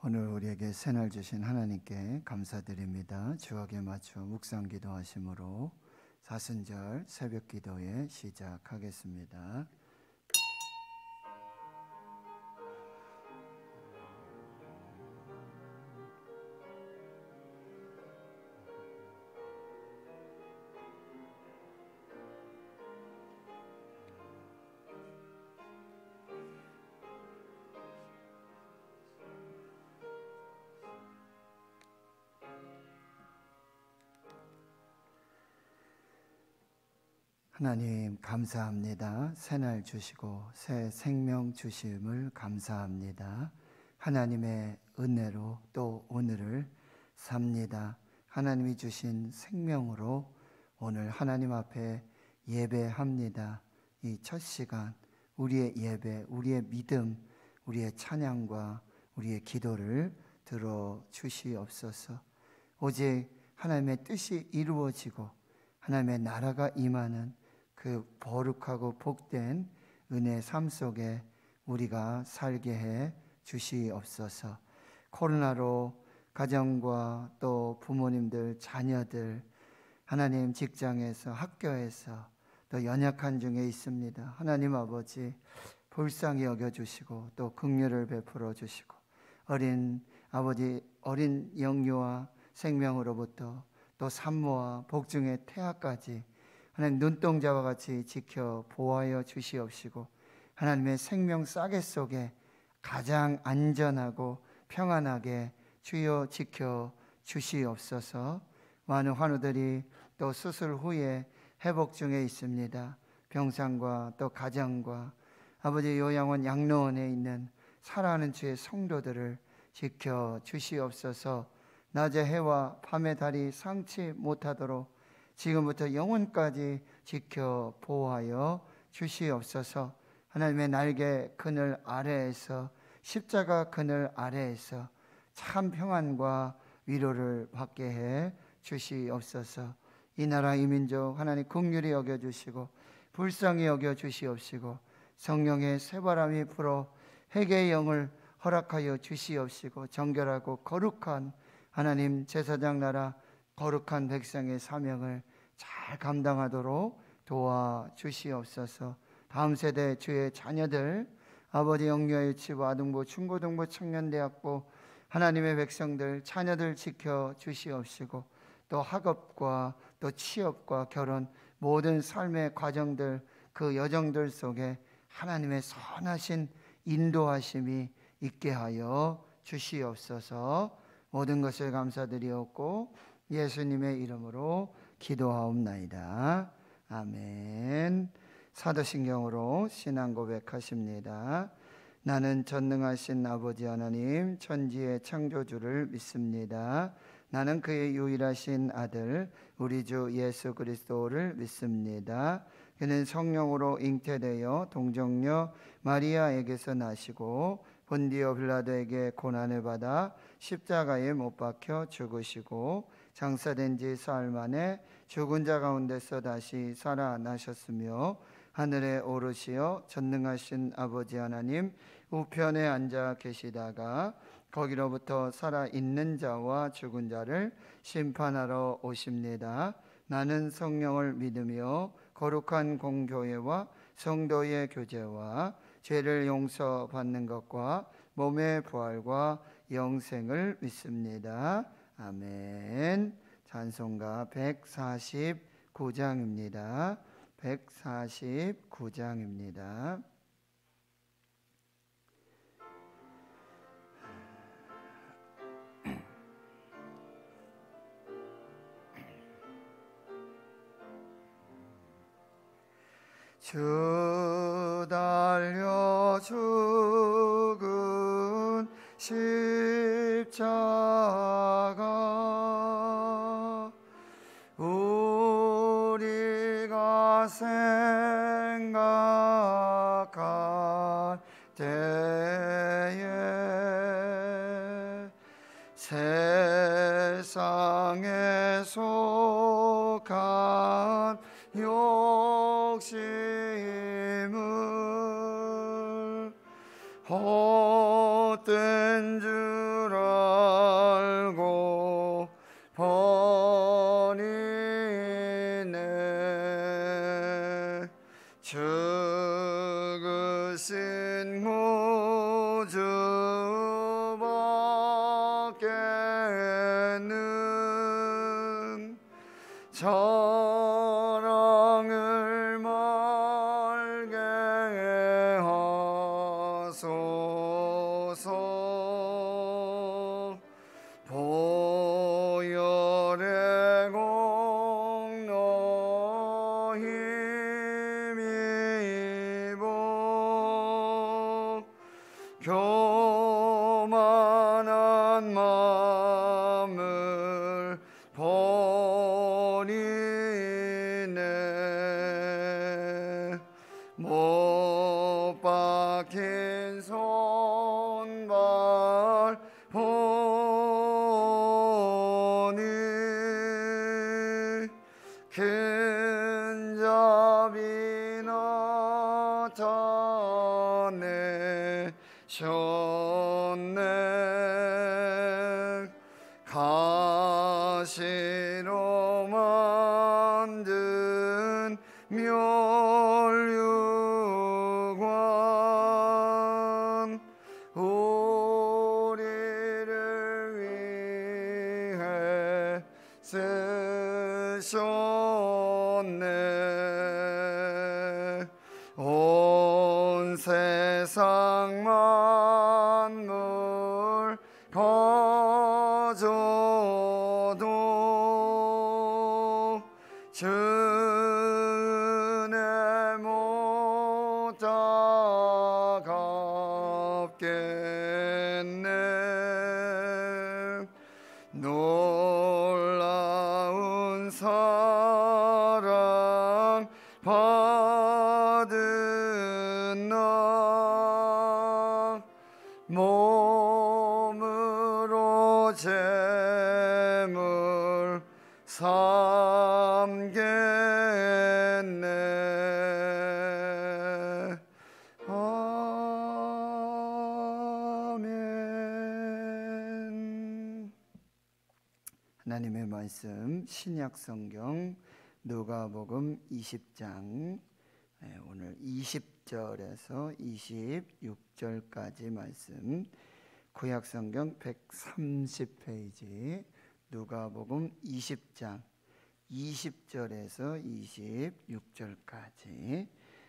오늘 우리에게 새날 주신 하나님께 감사드립니다. 주역에 맞춰 묵상 기도하심으로 사순절 새벽 기도에 시작하겠습니다. 하나님 감사합니다. 새날 주시고 새 생명 주심을 감사합니다. 하나님의 은혜로 또 오늘을 삽니다. 하나님이 주신 생명으로 오늘 하나님 앞에 예배합니다. 이 첫 시간 우리의 예배, 우리의 믿음, 우리의 찬양과 우리의 기도를 들어주시옵소서. 오직 하나님의 뜻이 이루어지고 하나님의 나라가 임하는 그 거룩하고 복된 은혜의 삶 속에 우리가 살게 해 주시옵소서. 코로나로 가정과 또 부모님들, 자녀들, 하나님 직장에서 학교에서 또 연약한 중에 있습니다. 하나님 아버지 불쌍히 여겨주시고 또 긍휼을 베풀어 주시고 어린 아버지 어린 영유아 생명으로부터 또 산모와 복중의 태아까지 하나님 눈동자와 같이 지켜 보호하여 주시옵시고 하나님의 생명 싸개 속에 가장 안전하고 평안하게 주여 지켜 주시옵소서. 많은 환우들이 또 수술 후에 회복 중에 있습니다. 병상과 또 가정과 아버지 요양원 양로원에 있는 살아가는 주의 성도들을 지켜 주시옵소서. 낮의 해와 밤의 달이 상치 못하도록 지금부터 영원까지 지켜 보호하여 주시옵소서. 하나님의 날개 그늘 아래에서 십자가 그늘 아래에서 참 평안과 위로를 받게 해 주시옵소서. 이 나라 이 민족 하나님 긍휼히 여겨주시고 불쌍히 여겨주시옵시고 성령의 새바람이 불어 회개의 영을 허락하여 주시옵시고 정결하고 거룩한 하나님 제사장 나라 거룩한 백성의 사명을 잘 감당하도록 도와주시옵소서. 다음 세대 주의 자녀들 아버지 영유아 유치부 아동부 중고등부 청년대학부 하나님의 백성들 자녀들 지켜 주시옵시고 또 학업과 또 취업과 결혼 모든 삶의 과정들 그 여정들 속에 하나님의 선하신 인도하심이 있게 하여 주시옵소서. 모든 것을 감사드리옵고 예수님의 이름으로 기도하옵나이다. 아멘. 사도신경으로 신앙 고백하십니다. 나는 전능하신 아버지 하나님 천지의 창조주를 믿습니다. 나는 그의 유일하신 아들 우리 주 예수 그리스도를 믿습니다. 그는 성령으로 잉태되어 동정녀 마리아에게서 나시고 본디오 빌라도에게 고난을 받아 십자가에 못 박혀 죽으시고 장사된 지 사흘 만에 죽은 자 가운데서 다시 살아나셨으며 하늘에 오르시어 전능하신 아버지 하나님 우편에 앉아 계시다가 거기로부터 살아있는 자와 죽은 자를 심판하러 오십니다. 나는 성령을 믿으며 거룩한 공교회와 성도의 교제와 죄를 용서받는 것과 몸의 부활과 영생을 믿습니다. 아멘. 찬송가 149장입니다. 149장입니다. 주 달려 죽은 십자가 우리가 생각할 때에 세상에 속한 욕심을 헛된 줄 저랑을 말게 하소서. 보혈의 공로 힘입어 교만한 마음을 버리네. 못 박힌 손발 보니 큰 자비 나타내셨네. 가시로 만든 멸류관 우리를 위해 쓰셨네. 온 세상 만물 가져도 주 은혜 못 갚겠네. 놀라운 사랑 받은 나 몸으로 제물 삼겠네. 아멘. 하나님의 말씀 신약성경 누가복음 20장 오늘 20절에서 26절까지 말씀, 구약성경 130페이지 누가복음 20장 20절에서 26절까지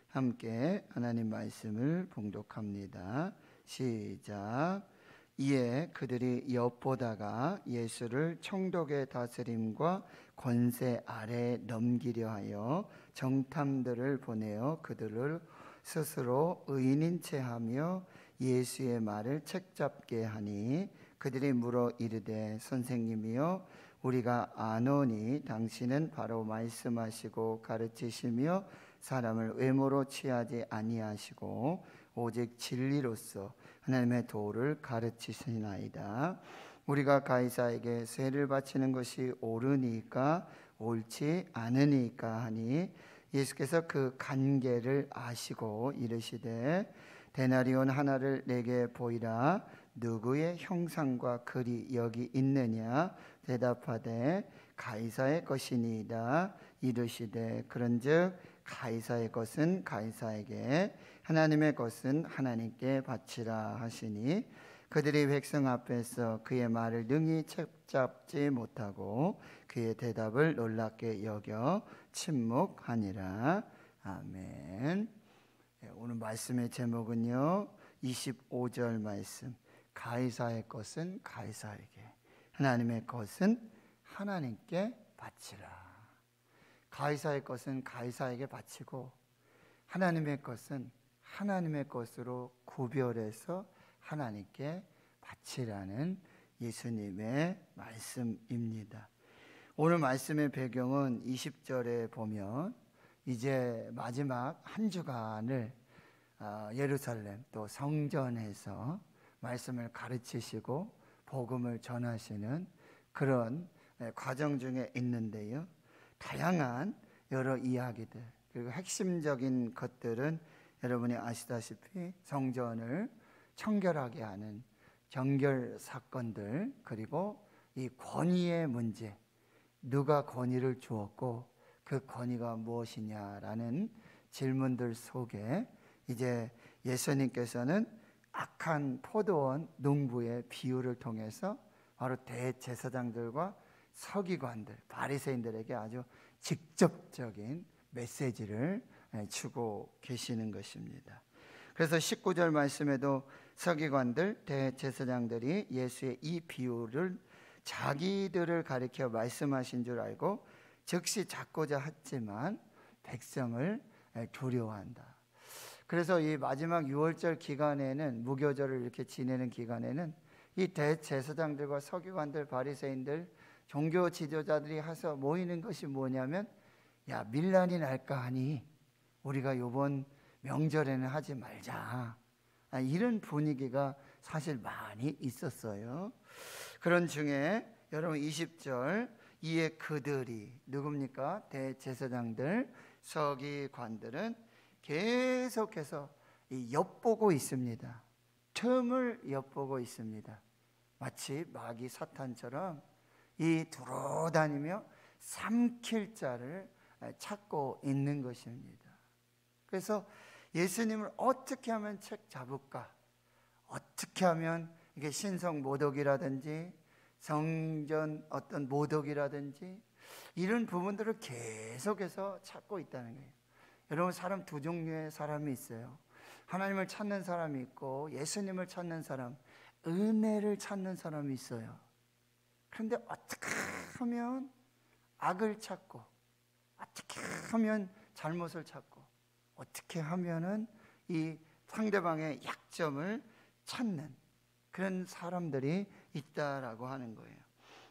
함께 하나님 말씀을 봉독합니다. 시작. 이에 그들이 엿보다가 예수를 총독의 다스림과 권세 아래에 넘기려 하여 정탐들을 보내어 그들을 스스로 의인인 채 하며 예수의 말을 책잡게 하니 그들이 물어 이르되 선생님이여 우리가 아노니 당신은 바로 말씀하시고 가르치시며 사람을 외모로 취하지 아니하시고 오직 진리로서 하나님의 도를 가르치시나이다. 우리가 가이사에게 세를 바치는 것이 옳으니까 옳지 않으니까 하니 예수께서 그 관계를 아시고 이르시되 데나리온 하나를 내게 보이라. 누구의 형상과 글이 여기 있느냐? 대답하되 가이사의 것이니이다. 이르시되 그런즉 가이사의 것은 가이사에게 하나님의 것은 하나님께 바치라 하시니 그들이 백성 앞에서 그의 말을 능히 책잡지 못하고 그의 대답을 놀랍게 여겨 침묵하니라. 아멘. 오늘 말씀의 제목은요 25절 말씀, 가이사의 것은 가이사에게 하나님의 것은 하나님께 바치라. 가이사의 것은 가이사에게 바치고 하나님의 것은 하나님의 것으로 구별해서 하나님께 바치라는 예수님의 말씀입니다. 오늘 말씀의 배경은 20절에 보면 이제 마지막 한 주간을 예루살렘 또 성전에서 말씀을 가르치시고 복음을 전하시는 그런 과정 중에 있는데요, 다양한 여러 이야기들 그리고 핵심적인 것들은 여러분이 아시다시피 성전을 청결하게 하는 정결 사건들, 그리고 이 권위의 문제, 누가 권위를 주었고 그 권위가 무엇이냐라는 질문들 속에 이제 예수님께서는 악한 포도원 농부의 비유를 통해서 바로 대제사장들과 서기관들, 바리새인들에게 아주 직접적인 메시지를 주고 계시는 것입니다. 그래서 19절 말씀에도 서기관들, 대제사장들이 예수의 이 비유를 자기들을 가리켜 말씀하신 줄 알고 즉시 잡고자 했지만 백성을 두려워한다. 그래서 이 마지막 6월절 기간에는, 무교절을 이렇게 지내는 기간에는 이 대제사장들과 서기관들, 바리새인들, 종교 지도자들이 해서 모이는 것이 뭐냐면, 야, 밀란이 날까 하니 우리가 이번 명절에는 하지 말자, 이런 분위기가 사실 많이 있었어요. 그런 중에 여러분 20절, 이에 그들이 누굽니까? 대제사장들, 서기관들은 계속해서 엿보고 있습니다. 틈을 엿보고 있습니다. 마치 마귀 사탄처럼 이 돌아다니며 삼킬 자를 찾고 있는 것입니다. 그래서 예수님을 어떻게 하면 책 잡을까? 어떻게 하면 이게 신성 모독이라든지 성전 어떤 모독이라든지 이런 부분들을 계속해서 찾고 있다는 거예요. 여러분, 사람 두 종류의 사람이 있어요. 하나님을 찾는 사람이 있고 예수님을 찾는 사람, 은혜를 찾는 사람이 있어요. 그런데 어떻게 하면 악을 찾고, 어떻게 하면 잘못을 찾고, 어떻게 하면은 이 상대방의 약점을 찾는 그런 사람들이 있다라고 하는 거예요.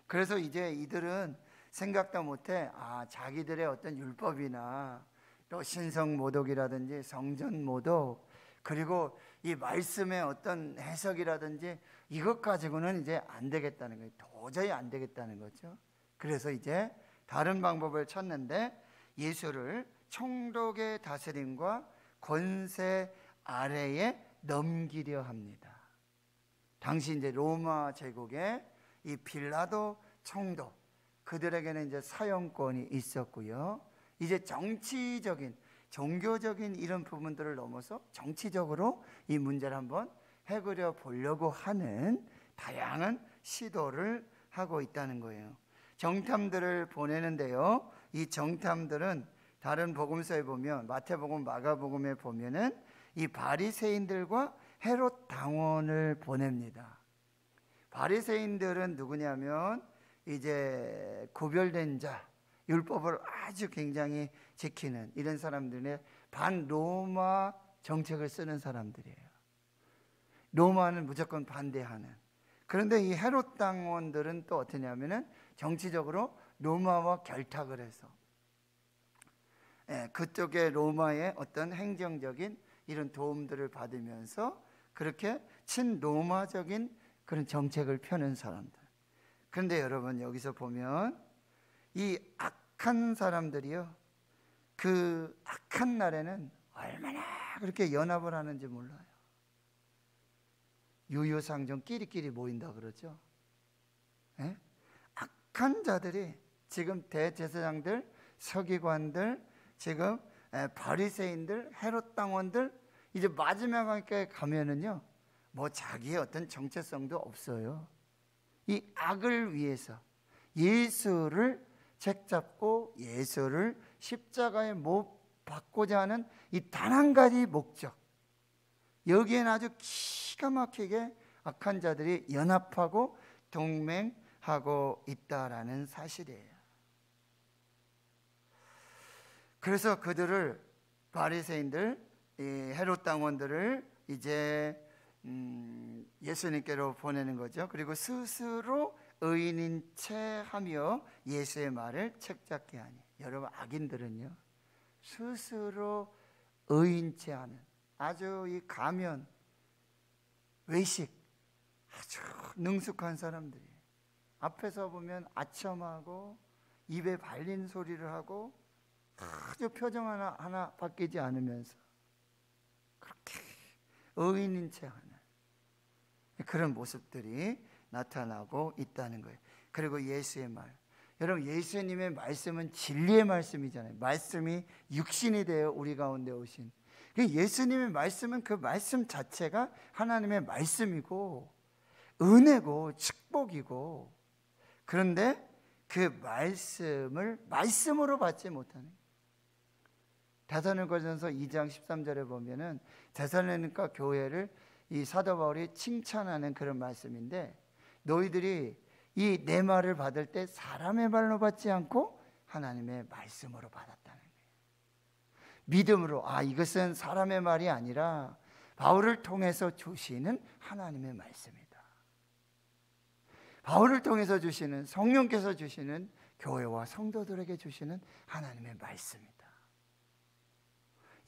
그래서 이제 이들은 생각도 못해, 자기들의 어떤 율법이나 또 신성 모독이라든지 성전 모독, 그리고 이 말씀의 어떤 해석이라든지 이것 가지고는 이제 안 되겠다는 거예요. 도저히 안 되겠다는 거죠. 그래서 이제 다른 방법을 찾는데 예수를 총독의 다스림과 권세 아래에 넘기려 합니다. 당시 이제 로마 제국의 이 빌라도 총독, 그들에게는 이제 사형권이 있었고요. 이제 정치적인, 종교적인 이런 부분들을 넘어서 정치적으로 이 문제를 한번 해결해 보려고 하는 다양한 시도를 하고 있다는 거예요. 정탐들을 보내는데요, 이 정탐들은 다른 복음서에 보면, 마태복음, 마가복음에 보면은 이 바리새인들과 헤롯 당원을 보냅니다. 바리새인들은 누구냐면 이제 구별된 자, 율법을 아주 굉장히 지키는 이런 사람들의 반로마 정책을 쓰는 사람들이에요. 로마는 무조건 반대하는. 그런데 이 헤롯 당원들은 또 어떠냐면은 정치적으로 로마와 결탁을 해서 그쪽의 로마의 어떤 행정적인 이런 도움들을 받으면서 그렇게 친로마적인 그런 정책을 펴는 사람들. 그런데 여러분, 여기서 보면 이 악한 사람들이요, 그 악한 날에는 얼마나 그렇게 연합을 하는지 몰라요. 유유상종 끼리끼리 모인다 그러죠. 예? 악한 자들이 지금 대제사장들, 서기관들, 지금 바리새인들, 헤롯 당원들, 이제 마지막에 가면은요, 뭐 자기의 어떤 정체성도 없어요. 이 악을 위해서 예수를 책잡고 예수를 십자가에 못 박고자 하는 이 단 한 가지 목적, 여기에는 아주 기가 막히게 악한 자들이 연합하고 동맹하고 있다라는 사실이에요. 그래서 그들을, 바리새인들, 이 헤롯 당원들을 이제 예수님께로 보내는 거죠. 그리고 스스로 의인인 채 하며 예수의 말을 책잡게 하니, 여러분, 악인들은요 스스로 의인 채 하는 아주 이 가면, 외식 아주 능숙한 사람들이 앞에서 보면 아첨하고 입에 발린 소리를 하고 아주 표정 하나 바뀌지 않으면서 그렇게 의인인 채 하는 그런 모습들이 나타나고 있다는 거예요. 그리고 예수의 말, 여러분, 예수님의 말씀은 진리의 말씀이잖아요. 말씀이 육신이 되어 우리 가운데 오신, 예수님의 말씀은 그 말씀 자체가 하나님의 말씀이고 은혜고 축복이고, 그런데 그 말씀을 말씀으로 받지 못하는. 데살로니가전서 2장 13절에 보면은 데살로니가 교회를 이 사도 바울이 칭찬하는 그런 말씀인데, 너희들이 이 내 말을 받을 때 사람의 말로 받지 않고 하나님의 말씀으로 받았다는 거예요. 믿음으로, 이것은 사람의 말이 아니라 바울을 통해서 주시는 하나님의 말씀이다. 바울을 통해서 주시는, 성령께서 주시는, 교회와 성도들에게 주시는 하나님의 말씀이다.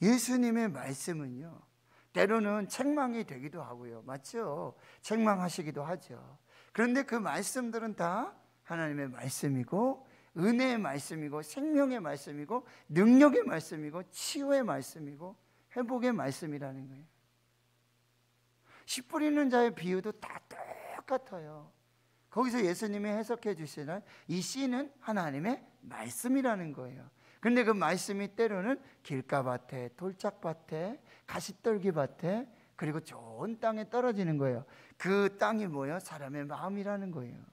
예수님의 말씀은요, 때로는 책망이 되기도 하고요. 맞죠? 책망하시기도 하죠. 그런데 그 말씀들은 다 하나님의 말씀이고, 은혜의 말씀이고, 생명의 말씀이고, 능력의 말씀이고, 치유의 말씀이고, 회복의 말씀이라는 거예요. 씨 뿌리는 자의 비유도 다 똑같아요. 거기서 예수님이 해석해 주시는 이 씨는 하나님의 말씀이라는 거예요. 그런데 그 말씀이 때로는 길가밭에, 돌짝밭에, 가시떨기밭에, 그리고 좋은 땅에 떨어지는 거예요. 그 땅이 뭐예요? 사람의 마음이라는 거예요.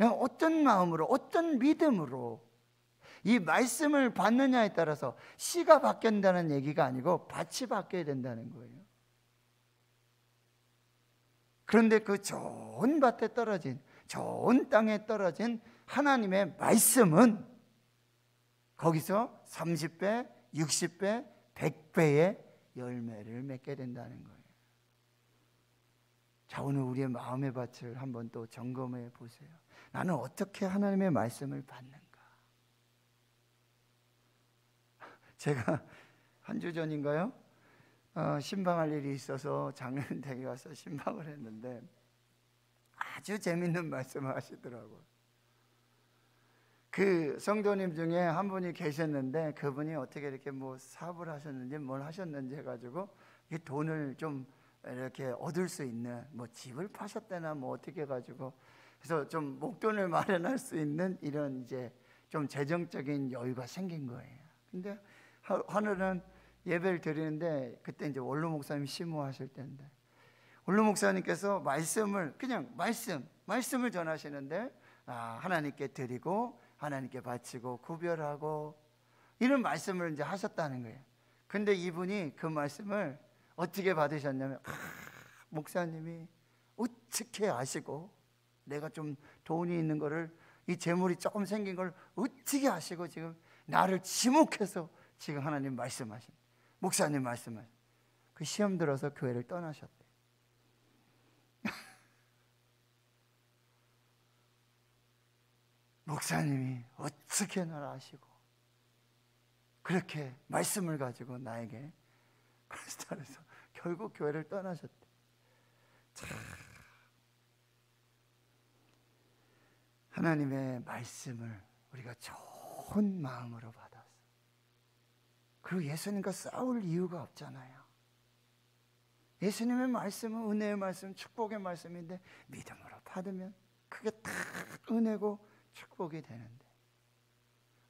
어떤 마음으로, 어떤 믿음으로 이 말씀을 받느냐에 따라서 씨가 바뀐다는 얘기가 아니고 밭이 바뀌어야 된다는 거예요. 그런데 그 좋은 밭에 떨어진, 좋은 땅에 떨어진 하나님의 말씀은 거기서 30배, 60배, 100배의 열매를 맺게 된다는 거예요. 자, 오늘 우리의 마음의 밭을 한번 또 점검해 보세요. 나는 어떻게 하나님의 말씀을 받는가? 제가 한 주 전인가요? 신방할 일이 있어서 장례댁에 가서 신방을 했는데 아주 재밌는 말씀을 하시더라고요. 그 성도님 중에 한 분이 계셨는데, 그분이 어떻게 이렇게 뭐 사업을 하셨는지 뭘 하셨는지 해가지고 이 돈을 좀 이렇게 얻을 수 있는, 뭐 집을 파셨대나 뭐 어떻게 해가지고, 그래서 좀 목돈을 마련할 수 있는 이런 이제 좀 재정적인 여유가 생긴 거예요. 근데 하늘은 예배를 드리는데, 그때 이제 원로 목사님 심호하실 때인데, 원로 목사님께서 말씀을 그냥 말씀을 전하시는데, 하나님께 드리고 하나님께 바치고 구별하고 이런 말씀을 이제 하셨다는 거예요. 근데 이분이 그 말씀을 어떻게 받으셨냐면, 목사님이 어떻게 아시고, 내가 좀 돈이 있는 거를, 이 재물이 조금 생긴 걸 어떻게 아시고 지금 나를 지목해서 지금 하나님 말씀하신, 목사님 말씀하신, 그 시험 들어서 교회를 떠나셨대. 목사님이 어떻게 나를 아시고 그렇게 말씀을 가지고 나에게, 그래서 결국 교회를 떠나셨대. 참, 하나님의 말씀을 우리가 좋은 마음으로 받았어. 그리고 예수님과 싸울 이유가 없잖아요. 예수님의 말씀은 은혜의 말씀, 축복의 말씀인데 믿음으로 받으면 그게 다 은혜고 축복이 되는데,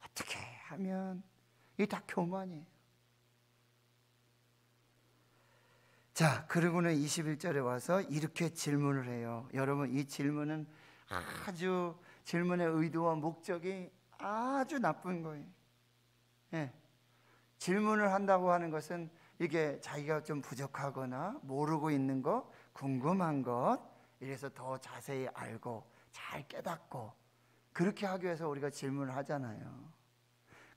어떻게 하면 이게 다 교만이에요. 자, 그리고는 21절에 와서 이렇게 질문을 해요. 여러분, 이 질문은 아주, 질문의 의도와 목적이 아주 나쁜 거예요. 예. 질문을 한다고 하는 것은 이게 자기가 좀 부족하거나 모르고 있는 것, 궁금한 것, 이래서 더 자세히 알고 잘 깨닫고 그렇게 하기 위해서 우리가 질문을 하잖아요.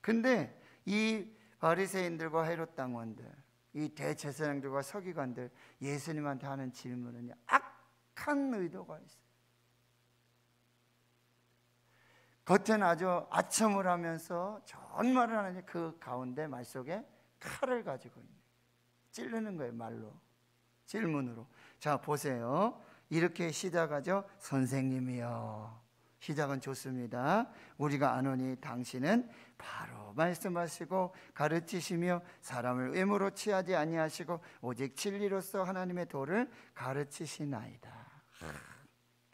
근데 이 바리새인들과 헤롯 당원들, 이 대제사장들과 서기관들, 예수님한테 하는 질문은요, 악한 의도가 있어요. 겉은 아주 아첨을 하면서 좋은 말을 하는데 그 가운데 말 속에 칼을 가지고 있는, 찌르는 거예요. 말로, 질문으로. 자, 보세요. 이렇게 시작하죠. 선생님이여. 시작은 좋습니다. 우리가 아노니 당신은 바로 말씀하시고 가르치시며 사람을 외모로 취하지 아니하시고 오직 진리로서 하나님의 도를 가르치시나이다.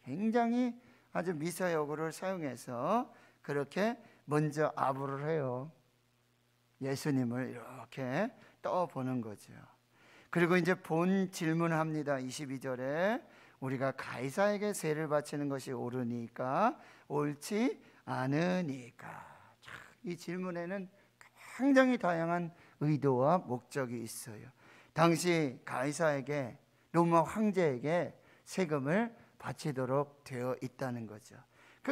굉장히 아주 미사여구를 사용해서 그렇게 먼저 아부를 해요. 예수님을 이렇게 떠보는 거죠. 그리고 이제 본 질문을 합니다. 22절에 우리가 가이사에게 세를 바치는 것이 옳으니까 옳지 않으니까. 이 질문에는 굉장히 다양한 의도와 목적이 있어요. 당시 가이사에게, 로마 황제에게 세금을 바치도록 되어 있다는 거죠.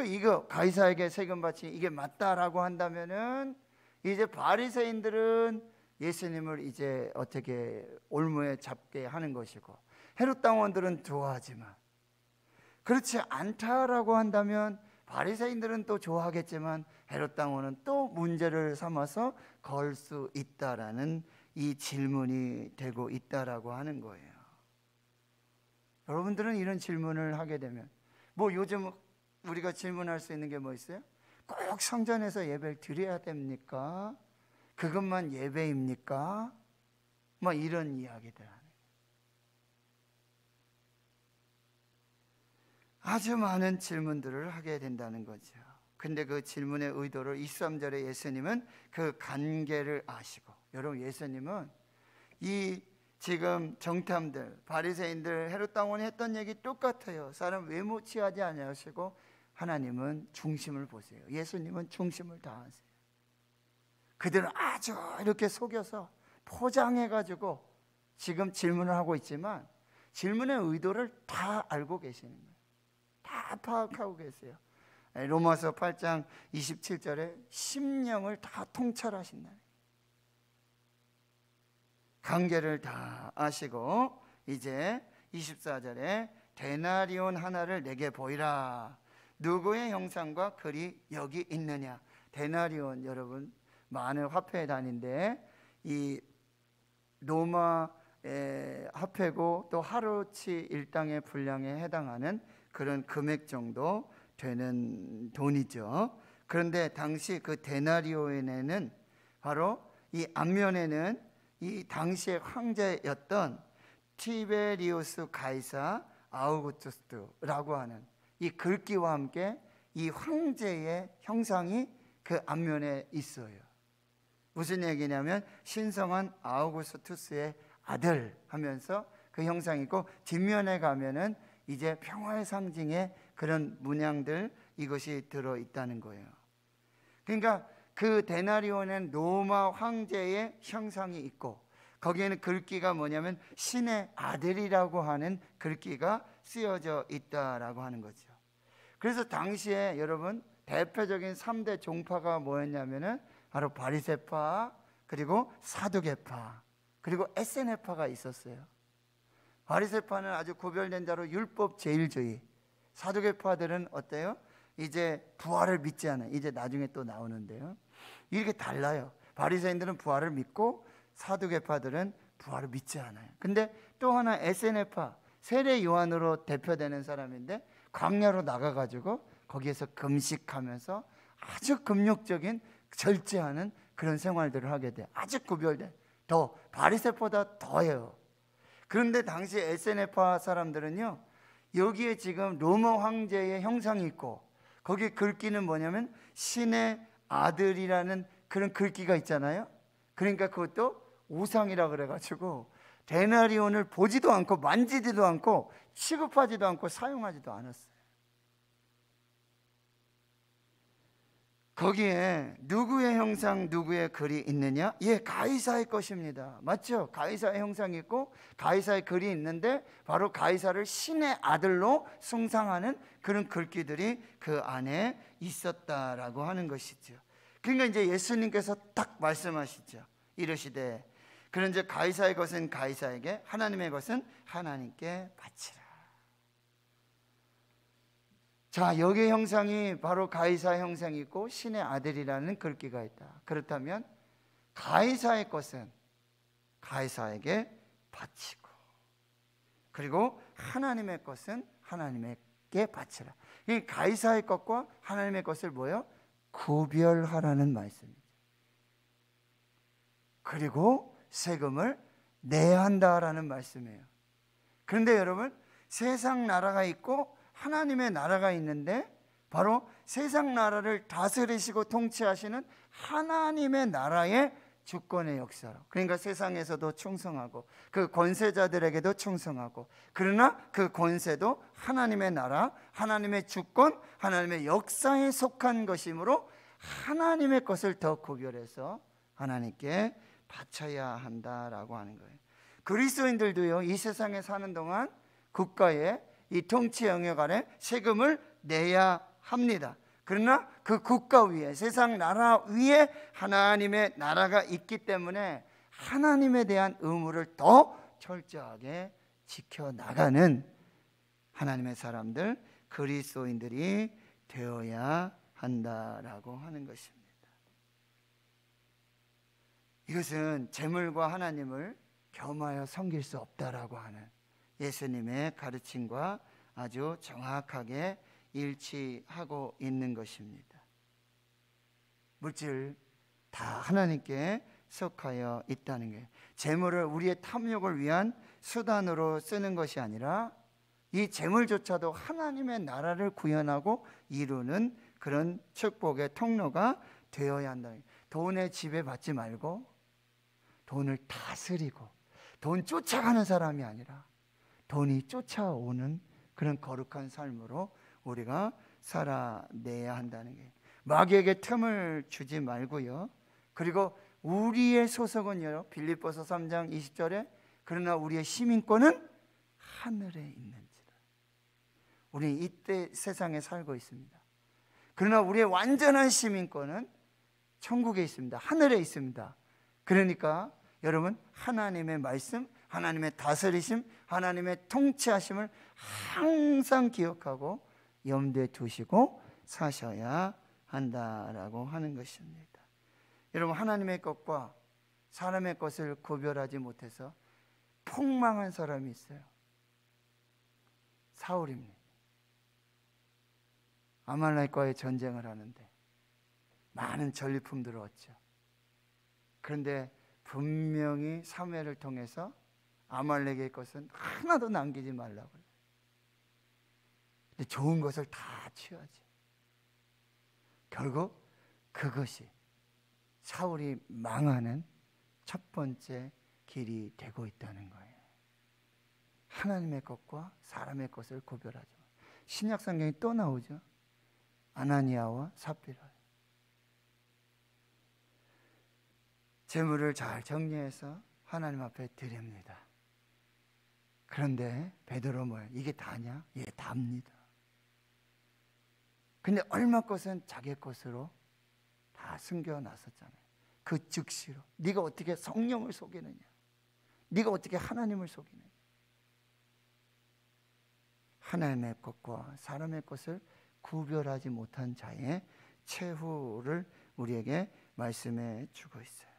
이거 가이사에게 세금 바치 이게 맞다라고 한다면은 이제 바리새인들은 예수님을 이제 어떻게 올무에 잡게 하는 것이고, 헤롯 당원들은 좋아하지만, 그렇지 않다라고 한다면 바리새인들은 또 좋아하겠지만 헤롯 당원은 또 문제를 삼아서 걸 수 있다라는 이 질문이 되고 있다라고 하는 거예요. 여러분들은 이런 질문을 하게 되면, 뭐 요즘 우리가 질문할 수 있는 게 뭐 있어요? 꼭 성전에서 예배를 드려야 됩니까? 그것만 예배입니까? 뭐 이런 이야기들 하는 거예요. 아주 많은 질문들을 하게 된다는 거죠. 근데 그 질문의 의도를 23절에 예수님은 그 관계를 아시고, 여러분 예수님은 이 지금 정탐들, 바리새인들, 헤롯 당원이 했던 얘기 똑같아요. 사람 외모 취하지 아니하시고 하나님은 중심을 보세요. 예수님은 중심을 다하세요. 그들은 아주 이렇게 속여서 포장해가지고 지금 질문을 하고 있지만 질문의 의도를 다 알고 계시는 거예요. 다 파악하고 계세요. 로마서 8장 27절에 심령을 다 통찰하신다. 관계를 다 아시고 이제 24절에 데나리온 하나를 내게 보이라. 누구의 형상과 글이 여기 있느냐. 데나리온, 여러분 많은 화폐 단위인데 이 로마의 화폐고 또 하루치 일당의 분량에 해당하는 그런 금액 정도 되는 돈이죠. 그런데 당시 그 데나리온에는 바로 이 앞면에는 이 당시의 황제였던 티베리우스 가이사 아우구스투스라고 하는 이 글귀와 함께 이 황제의 형상이 그 앞면에 있어요. 무슨 얘기냐면 신성한 아우구스투스의 아들 하면서 그 형상이 있고, 뒷면에 가면은 이제 평화의 상징의 그런 문양들, 이것이 들어있다는 거예요. 그러니까 그 데나리온은 로마 황제의 형상이 있고, 거기에는 글귀가 뭐냐면 신의 아들이라고 하는 글귀가 쓰여져 있다라고 하는 거죠. 그래서 당시에 여러분 대표적인 3대 종파가 뭐였냐면은 바로 바리새파, 그리고 사두개파, 그리고 에세네파가 있었어요. 바리새파는 아주 구별된 자로 율법 제일주의, 사두개파들은 어때요? 이제 부활을 믿지 않아요. 이제 나중에 또 나오는데요. 이렇게 달라요. 바리새인들은 부활을 믿고 사두개파들은 부활을 믿지 않아요. 근데 또 하나 에세네파, 세례 요한으로 대표되는 사람인데 광야로 나가가지고 거기에서 금식하면서 아주 금욕적인 절제하는 그런 생활들을 하게 돼요. 아주 구별된, 더 바리새보다 더해요. 그런데 당시 에세네파 사람들은요, 여기에 지금 로마 황제의 형상이 있고 거기 글귀는 뭐냐면 신의 아들이라는 그런 글귀가 있잖아요. 그러니까 그것도 우상이라 그래가지고 데나리온을 보지도 않고 만지지도 않고 취급하지도 않고 사용하지도 않았어요. 거기에 누구의 형상, 누구의 글이 있느냐? 예, 가이사의 것입니다. 맞죠? 가이사의 형상이 있고 가이사의 글이 있는데 바로 가이사를 신의 아들로 숭상하는 그런 글귀들이 그 안에 있었다라고 하는 것이죠. 그러니까 이제 예수님께서 딱 말씀하시죠. 이르시되 그런즉 가이사의 것은 가이사에게, 하나님의 것은 하나님께 바치라. 자, 여기의 형상이 바로 가이사의 형상이 있고 신의 아들이라는 글귀가 있다. 그렇다면 가이사의 것은 가이사에게 바치고, 그리고 하나님의 것은 하나님께 바치라. 이 가이사의 것과 하나님의 것을 뭐예요? 구별하라는 말씀이죠. 그리고 세금을 내야 한다라는 말씀이에요. 그런데 여러분, 세상 나라가 있고 하나님의 나라가 있는데 바로 세상 나라를 다스리시고 통치하시는 하나님의 나라의 주권의 역사로. 그러니까 세상에서도 충성하고 그 권세자들에게도 충성하고, 그러나 그 권세도 하나님의 나라, 하나님의 주권, 하나님의 역사에 속한 것이므로 하나님의 것을 더 구별해서 하나님께 바쳐야 한다라고 하는 거예요. 그리스도인들도요, 이 세상에 사는 동안 국가의 이 통치 영역 아래 세금을 내야 합니다. 그러나 그 국가 위에, 세상 나라 위에 하나님의 나라가 있기 때문에 하나님에 대한 의무를 더 철저하게 지켜나가는 하나님의 사람들, 그리스도인들이 되어야 한다라고 하는 것입니다. 이것은 재물과 하나님을 겸하여 섬길 수 없다라고 하는 예수님의 가르침과 아주 정확하게 일치하고 있는 것입니다. 물질 다 하나님께 속하여 있다는 게, 재물을 우리의 탐욕을 위한 수단으로 쓰는 것이 아니라 이 재물조차도 하나님의 나라를 구현하고 이루는 그런 축복의 통로가 되어야 한다는 거예요. 돈에 지배받지 말고 돈을 다스리고 돈 쫓아가는 사람이 아니라 돈이 쫓아오는 그런 거룩한 삶으로 우리가 살아내야 한다는 게, 마귀에게 틈을 주지 말고요. 그리고 우리의 소속은요, 빌립보서 3장 20절에 그러나 우리의 시민권은 하늘에 있는지라. 우리 이때 세상에 살고 있습니다. 그러나 우리의 완전한 시민권은 천국에 있습니다. 하늘에 있습니다. 그러니까 여러분, 하나님의 말씀, 하나님의 다스리심, 하나님의 통치하심을 항상 기억하고 염두에 두시고 사셔야 한다라고 하는 것입니다. 여러분, 하나님의 것과 사람의 것을 구별하지 못해서 폭망한 사람이 있어요. 사울입니다. 아말렉과의 전쟁을 하는데 많은 전리품들을 얻죠. 그런데 분명히 사무엘을 통해서 아말렉의 것은 하나도 남기지 말라고 그래요. 근데 좋은 것을 다 취하지. 결국 그것이 사울이 망하는 첫 번째 길이 되고 있다는 거예요. 하나님의 것과 사람의 것을 구별하죠. 신약 성경이 또 나오죠. 아나니아와 삽비라. 재물을 잘 정리해서 하나님 앞에 드립니다. 그런데 베드로 뭐야? 이게 다냐? 예, 답니다. 근데 얼마 것은 자기 것으로 다 숨겨놨었잖아요. 그 즉시로. 네가 어떻게 성령을 속이느냐? 네가 어떻게 하나님을 속이느냐? 하나님의 것과 사람의 것을 구별하지 못한 자의 최후를 우리에게 말씀해 주고 있어요.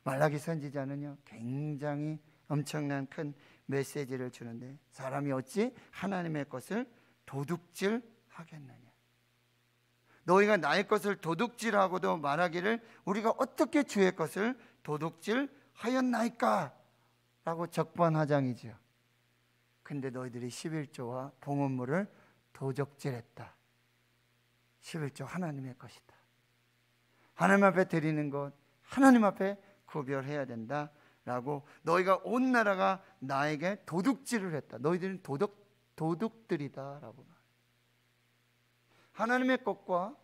말라기 선지자는요, 굉장히 엄청난 큰 메시지를 주는데, 사람이 어찌 하나님의 것을 도둑질하겠느냐? 너희가 나의 것을 도둑질하고도 말하기를 우리가 어떻게 주의 것을 도둑질하였나이까? 라고 적반하장이죠. 근데 너희들이 11조와 봉헌물을 도적질했다. 11조 하나님의 것이다. 하나님 앞에 드리는 것, 하나님 앞에 구별해야 된다 라고, 너희가 온 나라가 나에게 도둑질을 했다. 너희들은 도둑들이다 라고. 하나님의 것과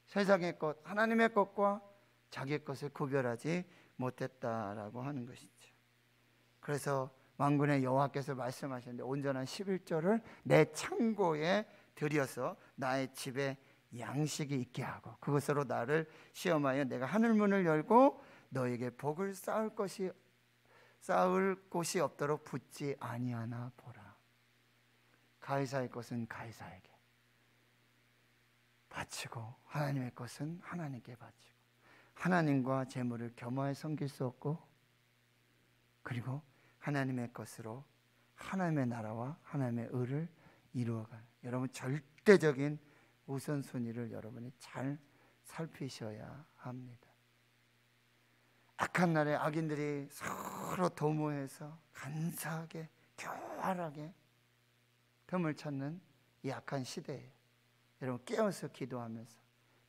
세상의 것, 하나님의 것과 자기의 것을 구별하지 못했다라고 하는 것이죠. 그래서 만군의 여호와께서 말씀하셨는데, 온전한 11조를 내 창고에 들여서 나의 집에 양식이 있게 하고 그것으로 나를 시험하여 내가 하늘문을 열고 너에게 복을 쌓을 곳이 없도록 붙지 아니하나 보라. 가이사의 것은 가이사에게 바치고 하나님의 것은 하나님께 바치고, 하나님과 재물을 겸하여 섬길 수 없고, 그리고 하나님의 것으로 하나님의 나라와 하나님의 의를 이루어가는, 여러분 절대적인 우선순위를 여러분이 잘 살피셔야 합니다. 악한 날에 악인들이 서로 도모해서 간사하게 교활하게 틈을 찾는 이 악한 시대에 여러분 깨어서 기도하면서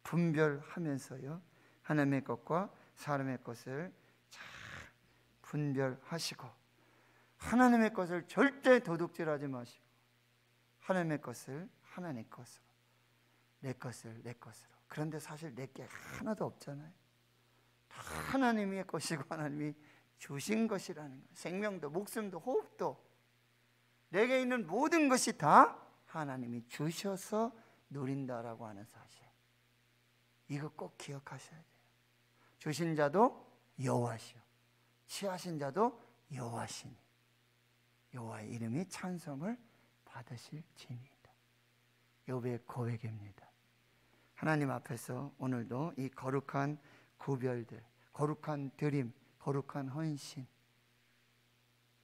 분별하면서요, 하나님의 것과 사람의 것을 분별하시고 하나님의 것을 절대 도둑질하지 마시고 하나님의 것을 하나님 것으로, 내 것을 내 것으로. 그런데 사실 내게 하나도 없잖아요. 다 하나님의 것이고 하나님이 주신 것이라는 거예요. 생명도 목숨도 호흡도 내게 있는 모든 것이 다 하나님이 주셔서 누린다라고 하는 사실, 이거 꼭 기억하셔야 돼요. 주신 자도 여호와시오, 취하신 자도 여호와시니 여호와의 이름이 찬송을 받으실 지니이다. 욥의 고백입니다. 하나님 앞에서 오늘도 이 거룩한 구별들, 거룩한 드림, 거룩한 헌신,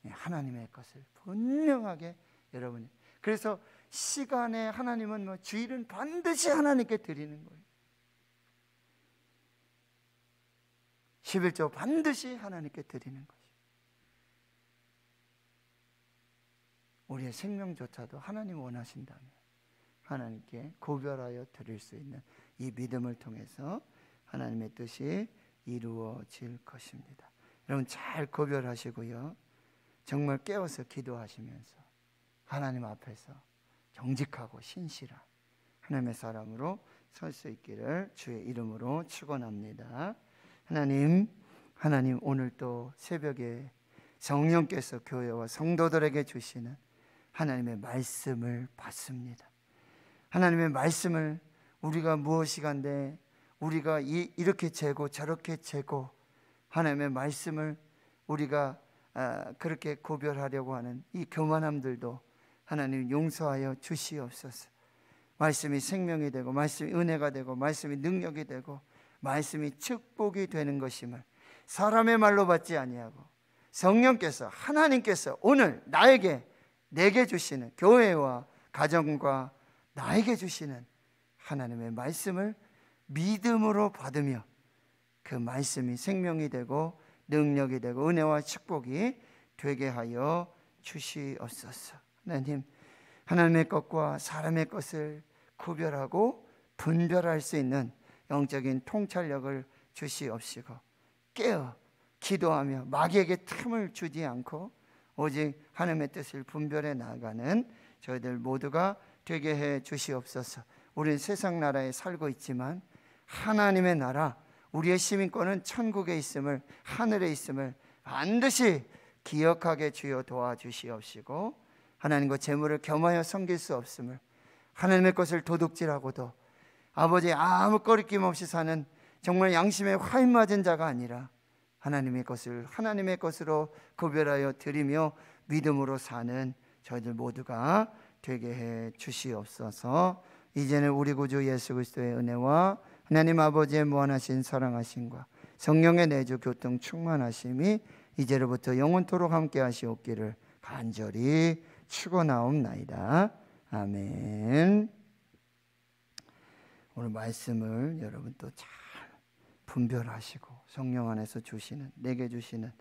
하나님의 것을 분명하게 여러분이, 그래서 시간에 하나님은 주일은 반드시 하나님께 드리는 거예요. 11조 반드시 하나님께 드리는 것이에요. 우리의 생명조차도 하나님 원하신다면 하나님께 구별하여 드릴 수 있는 이 믿음을 통해서 하나님의 뜻이 이루어질 것입니다. 여러분 잘 구별하시고요, 정말 깨어서 기도하시면서 하나님 앞에서 정직하고 신실한 하나님의 사람으로 설 수 있기를 주의 이름으로 축원합니다. 하나님 오늘 또 새벽에 성령께서 교회와 성도들에게 주시는 하나님의 말씀을 받습니다. 하나님의 말씀을 우리가 무엇이간데 우리가 이렇게 재고 저렇게 재고 하나님의 말씀을 우리가 그렇게 구별하려고 하는 이 교만함들도 하나님 용서하여 주시옵소서. 말씀이 생명이 되고 말씀이 은혜가 되고 말씀이 능력이 되고 말씀이 축복이 되는 것임을 사람의 말로 받지 아니하고 성령께서 하나님께서 오늘 내게 주시는 교회와 가정과 나에게 주시는 하나님의 말씀을 믿음으로 받으며 그 말씀이 생명이 되고 능력이 되고 은혜와 축복이 되게 하여 주시옵소서. 하나님의 것과 사람의 것을 구별하고 분별할 수 있는 영적인 통찰력을 주시옵시고 깨어 기도하며 마귀에게 틈을 주지 않고 오직 하나님의 뜻을 분별해 나가는 저희들 모두가 되게 해 주시옵소서. 우리는 세상 나라에 살고 있지만 하나님의 나라, 우리의 시민권은 천국에 있음을, 하늘에 있음을 반드시 기억하게 주여 도와주시옵시고 하나님과 재물을 겸하여 섬길 수 없음을, 하나님의 것을 도둑질하고도 아버지 아무 거리낌 없이 사는 정말 양심에 화인 맞은 자가 아니라 하나님의 것을 하나님의 것으로 구별하여 드리며 믿음으로 사는 저희들 모두가 되게 해 주시옵소서. 이제는 우리 구주 예수 그리스도의 은혜와 하나님 아버지의 무한하신 사랑하심과 성령의 내주 교통 충만하심이 이제로부터 영원토록 함께 하시옵기를 간절히 축원하옵나이다. 아멘. 오늘 말씀을 여러분 또 잘 분별하시고 성령 안에서 주시는, 내게 주시는